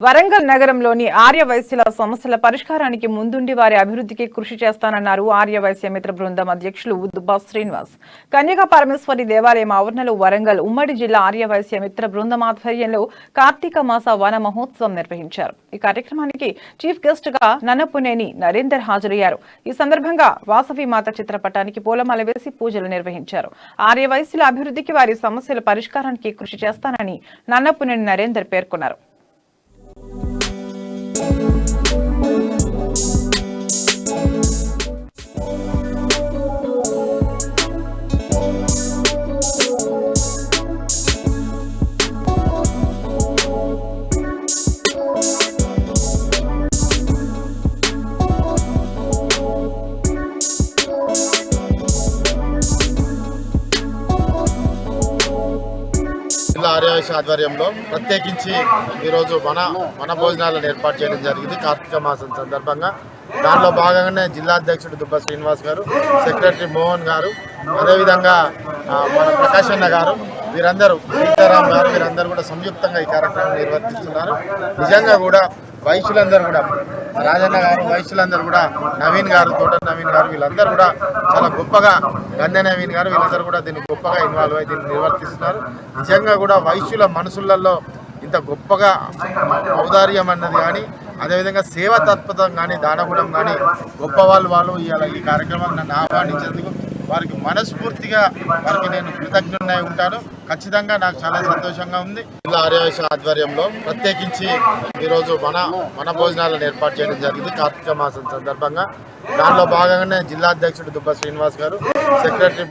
వరంగల్ నగరంలోని ఆర్యవైశ్యుల సమస్యల పరిష్కారానికి ముందుండి వారి అభివృద్ధికి కృషి చేస్తానన్నారు ఆర్యవైశ్య మిత్ర బృందం అధ్యక్షులు దుబ్బా శ్రీనివాస్. కన్యకా పరమేశ్వరి దేవాలయం ఆవరణలో వరంగల్ ఉమ్మడి జిల్లా ఆర్యవైశ్య మిత్ర బృందం ఆధ్వర్యంలో కార్తీక మాస వన మహోత్సవం నిర్వహించారు. ఈ కార్యక్రమానికి చీఫ్ గెస్ట్ గా నన్నపునేని నరేందర్ హాజరయ్యారు. ఈ సందర్భంగా వాసవి మాత చిత్రపటానికి పూలమాల వేసి పూజలు నిర్వహించారు. ఆర్యవైశ్యుల అభివృద్ధికి వారి సమస్యల పరిష్కారానికి కృషి చేస్తానని నన్నపునేని నరేందర్ పేర్కొన్నారు. జిల్లా ఆర్యవైశ్య ఆధ్వర్యంలో ప్రత్యేకించి ఈరోజు వన భోజనాలను ఏర్పాటు చేయడం జరిగింది. కార్తీక మాసం సందర్భంగా దానిలో భాగంగానే జిల్లా అధ్యక్షుడు దుబ్బా శ్రీనివాస్ గారు, సెక్రటరీ మోహన్ గారు, అదేవిధంగా మన ప్రకాష్ అన్న గారు, వీరందరూ సీతారాం గారు, వీరందరూ కూడా సంయుక్తంగా ఈ కార్యక్రమం నిర్వర్తిస్తున్నారు. నిజంగా కూడా వైశ్యులందరూ కూడా రాజన్న గారు, వైశ్యులందరూ కూడా నవీన్ గారు, తోట నవీన్ గారు, వీళ్ళందరూ కూడా చాలా గొప్పగా, గంధ నవీన్ గారు, వీళ్ళందరూ కూడా దీన్ని గొప్పగా ఇన్వాల్వ్ అయ్యి దీన్ని నిర్వర్తిస్తున్నారు. నిజంగా కూడా వైశ్యుల మనసులలో ఇంత గొప్పగా ఔదార్యం అన్నది కానీ, అదేవిధంగా సేవ తత్పరం కానీ, దానగుణం కానీ గొప్ప వాళ్ళు ఈ కార్యక్రమాన్ని నన్ను ఆహ్వానించేందుకు వారికి మనస్ఫూర్తిగా వారికి నేను కృతజ్ఞుడై ఉంటాను. ఖచ్చితంగా నాకు చాలా సంతోషంగా ఉంది. జిల్లా ఆర్యవైశ్య ఆధ్వర్యంలో ప్రత్యేకించి ఈరోజు వన భోజనాలను ఏర్పాటు చేయడం జరిగింది. కార్తీక మాసం సందర్భంగా దానిలో భాగంగానే జిల్లా అధ్యక్షుడు దుబ్బా శ్రీనివాస్ గారు, సెక్రటరీ